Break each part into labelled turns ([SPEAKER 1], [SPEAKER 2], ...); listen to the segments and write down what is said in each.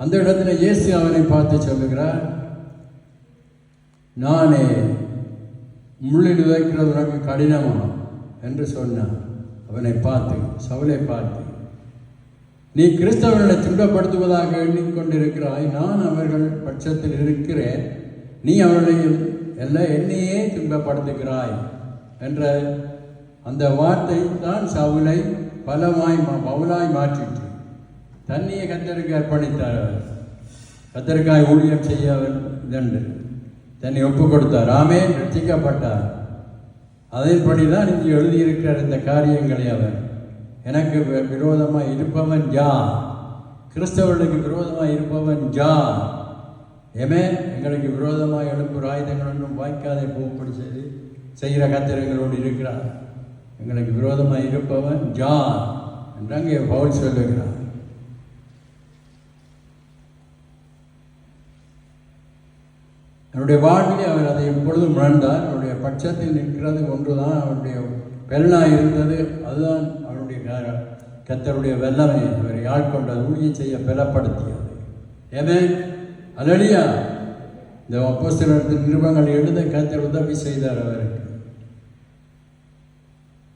[SPEAKER 1] அந்த இடத்துல இயேசு அவனை பார்த்து சொல்லுகிறார், நானே முள்ளில் வைக்கிறது உனக்கு கடினமா என்று சொன்னான். அவனை பார்த்து, சவுலை பார்த்து, நீ கிறிஸ்தவர்களை துன்பப்படுத்துவதாக எண்ணிக்கொண்டிருக்கிறாய், நான் அவர்கள் பட்சத்தில் இருக்கிறேன், நீ அவர்களை எல்லாம் என்னையே துன்பப்படுத்துகிறாய் என்ற அந்த வார்த்தை தான் சவுலை பவுலாய் மாற்றிற்று. தன்னையை கர்த்தருக்கு அர்ப்பணித்தார். அவர் கர்த்தருக்காய் ஊழியம் செய்ய அவர் இதென்று தன்னை ஒப்பு கொடுத்தார். ஆமென், ரட்சிக்கப்பட்டார். அதன்படி தான் இங்கே எழுதியிருக்கிறார் இந்த காரியங்களை. அவர் எனக்கு விரோதமாக இருப்பவன் யார்? கிறிஸ்தவர்களுக்கு விரோதமாக இருப்பவன் யார்? எங்களுக்கு விரோதமாக எழுப்புற ஆயுதங்கள் ஒன்றும் வாய்க்காதே போகும்படி செய்கிற கர்த்தர் இருக்கிறார். எங்களுக்கு விரோதமாக இருப்பவன் யார் என்று அங்கே பவுல் சொல்லுகிறார். அவருடைய வாழ்விலே அவர் அதை எப்பொழுதும் உணர்ந்தார். அவருடைய பட்சத்தில் நிற்கிறது ஒன்றுதான் அவருடைய பெருநாய் இருந்தது. அதுதான் அவருடைய கர்த்தருடைய வல்லமை அவரை ஆட்கொண்டது, ஊழியம் செய்ய பலப்படுத்தியது. அல்லேலூயா. இந்த அப்போஸ்தலர் நிருபங்கள் எழுத கர்த்தர் உதவி செய்தார். அவருக்கு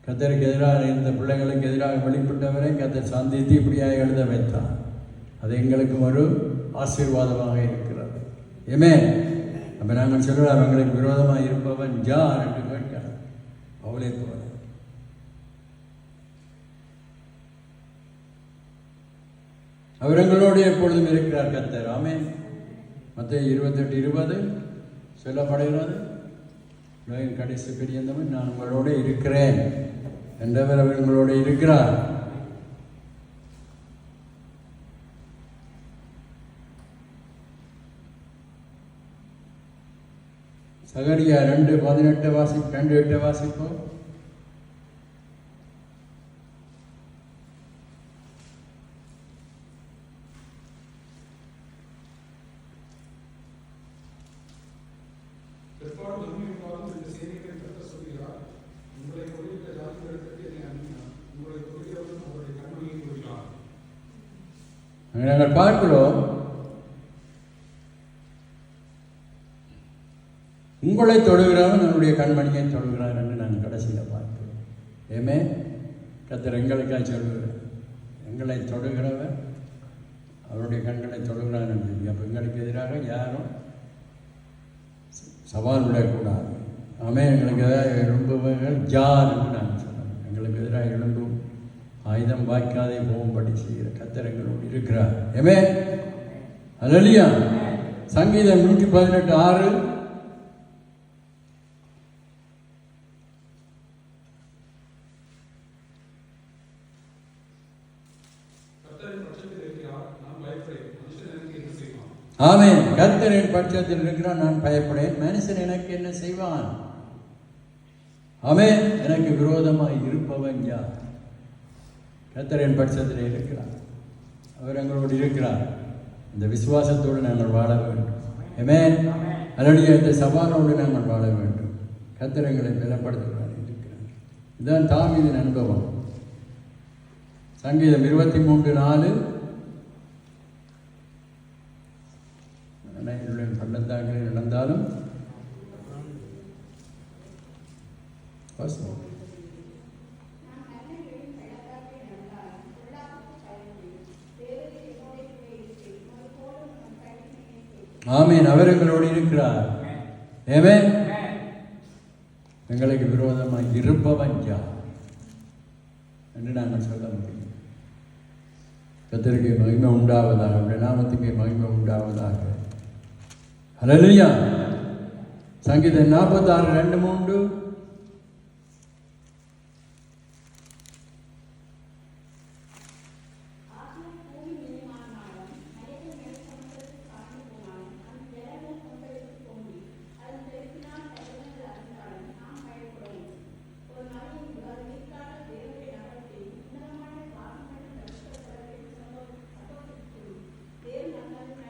[SPEAKER 1] கர்த்தருக்கு எதிராக இருந்த பிள்ளைகளுக்கு எதிராக வெளிப்பட்டவரை கர்த்தர் சந்தித்து இப்படியாக எழுத வைத்தார். அது எங்களுக்கும் ஒரு ஆசீர்வாதமாக இருக்கிறது. அப்போ நாங்கள் சொல்கிறார், எங்களுக்கு விரோதமாக இருப்பவன் யார் என்று கேட்டார். அவளே போல அவர் எங்களோடு எப்பொழுதும் இருக்கிறார் கர்த்தர். ஆமென். மத்தேயு 28:20 சொல்லப்படுகிறது, கடைசி பெரியந்தவன் நான் உங்களோட இருக்கிறேன் என்றவர் அவர் எங்களோட இருக்கிறார். சகரியா 2:18 வாசிப்போம். நாங்கள் பார்க்கிறோம், உங்களை தொடுகிறவன் நம்முடைய கண்மணியை தொடுகிறான் என்று நான் கடைசியில் பார்க்கிறோம். கர்த்தர் எங்களுக்காக சொல்லுகிறார், எங்களை தொடுகிறவன் அவருடைய கண்களை தொடுகிறான் என்று. அப்போ எங்களுக்கு எதிராக யாரும் சவால் விடக்கூடாது. எங்களுக்கு எதிராக எழும்புவர்கள் யார் என்று நான் சொன்னேன். எங்களுக்கு எதிராக எழும்பும் ஆயுதம் வாய்க்காதே போகும்படி செய்கிற கர்த்தர் எங்களோடு இருக்கிறார். அல்லேலூயா. சங்கீதம் 118:6 ஆமென். கர்த்தரின் பட்சத்தில் இருக்கிறான், நான் பயப்படேன். மனுஷன் எனக்கு என்ன செய்வான்? ஆமென். எனக்கு விரோதமாக இருப்பவன் யார்? கர்த்தரின் பட்சத்தில் இருக்கிறார். அவர் எங்களோடு இருக்கிறார். இந்த விசுவாசத்தோடு நாங்கள் வாழ வேண்டும். ஆமென். அல்லேலூயா. இந்த சவாலோடு நாங்கள் வாழ வேண்டும். கர்த்தர் எங்களை பலப்படுத்துகிறார் இருக்கிறார். இதுதான் தாவீதின் அனுபவம். சங்கீதம் 23:4 பள்ளத்தாக்கில் நடந்தாலும் ஆமென். அவர் எங்களோடு இருக்கிறார். எங்களுக்கு விரோதமாக இருப்பவன் யார் என்று நாங்கள் சொல்ல முடியும். கர்த்தருக்கு மகிமை உண்டாவதாக, அவருடைய நாமத்துக்கு மகிமை உண்டாவதாக. அல்லேலூயா. சங்கீதம் 46:2-3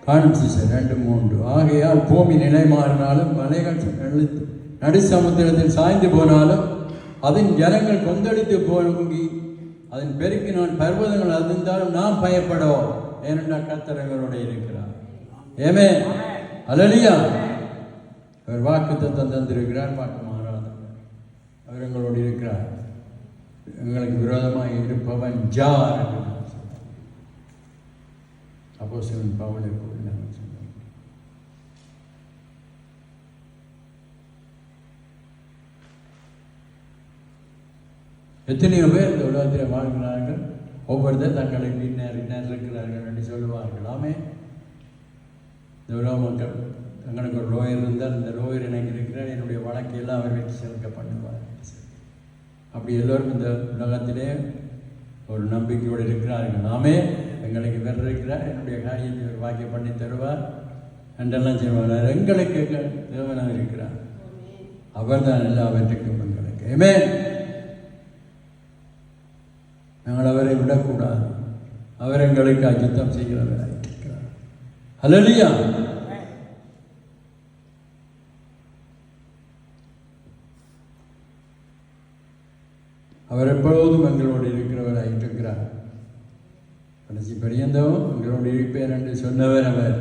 [SPEAKER 1] காணும் 2-3. ஆகையால் பூமி நிலை மாறினாலும் மலைகள் நடுசமுத்திரத்தில் சாய்ந்து போனாலும் அதன் ஜலங்கள் கொந்தளித்து போங்கி அதன் பெருக்கினால் பர்வதங்கள் அதிர்ந்தாலும் நாம் பயப்படோம். ஏனென்றால் கர்த்தர் எங்களோட இருக்கிறார். ஆமென். அல்லேலூயா. அவர் வாக்குத்தத்தம் தந்திருக்கிறார், வாக்கு மாறாதவர். அவர் எங்களோடு இருக்கிறார். எங்களுக்கு விரோதமாக இருப்பவன் யார் என்று நான் சொன்னேன். அப்போஸ்தலன் பவுலை போல் நான் சொன்னேன். எத்தனையோ பேர் இந்த உலகத்தில் வாழ்கிறார்கள். ஒவ்வொருத்தர் தங்களுக்கு இன்னார் இருக்கிறார்கள் என்று சொல்லுவார்கள். ஆமென். இந்த உலக மக்கள் தங்களுக்கு ஒரு லோயர் இருந்தால் இந்த லோயர் எனக்கு இருக்கிறார், என்னுடைய வழக்கையெல்லாம் அவர் வெற்றி சேர்க்க பண்ணுவார். அப்படி எல்லோரும் இந்த உலகத்திலே ஒரு நம்பிக்கையோடு இருக்கிறார்கள். நாமே எங்களுக்கு வேறு இருக்கிறார், என்னுடைய காரியத்தை ஒரு வாக்கியம் பண்ணி தருவார் என்றெல்லாம் செய்வார். எங்களுக்கு தேவனாக இருக்கிறார். அவர் தான் எல்லாவற்றுக்கும் எங்களுக்கு. ஆமென். நாங்கள் அவரை விடக்கூடாது. அவர் எங்களுக்கு அஜித்தம் செய்கிறவராயிருக்கிறார். அல்லேலூயா. அவர் எப்பொழுதும் எங்களோடு இருக்கிறவராயிருக்கிறார். கடைசி பரியந்தம் எங்களோடு இருப்பேன் என்று சொன்னவர் அவர்.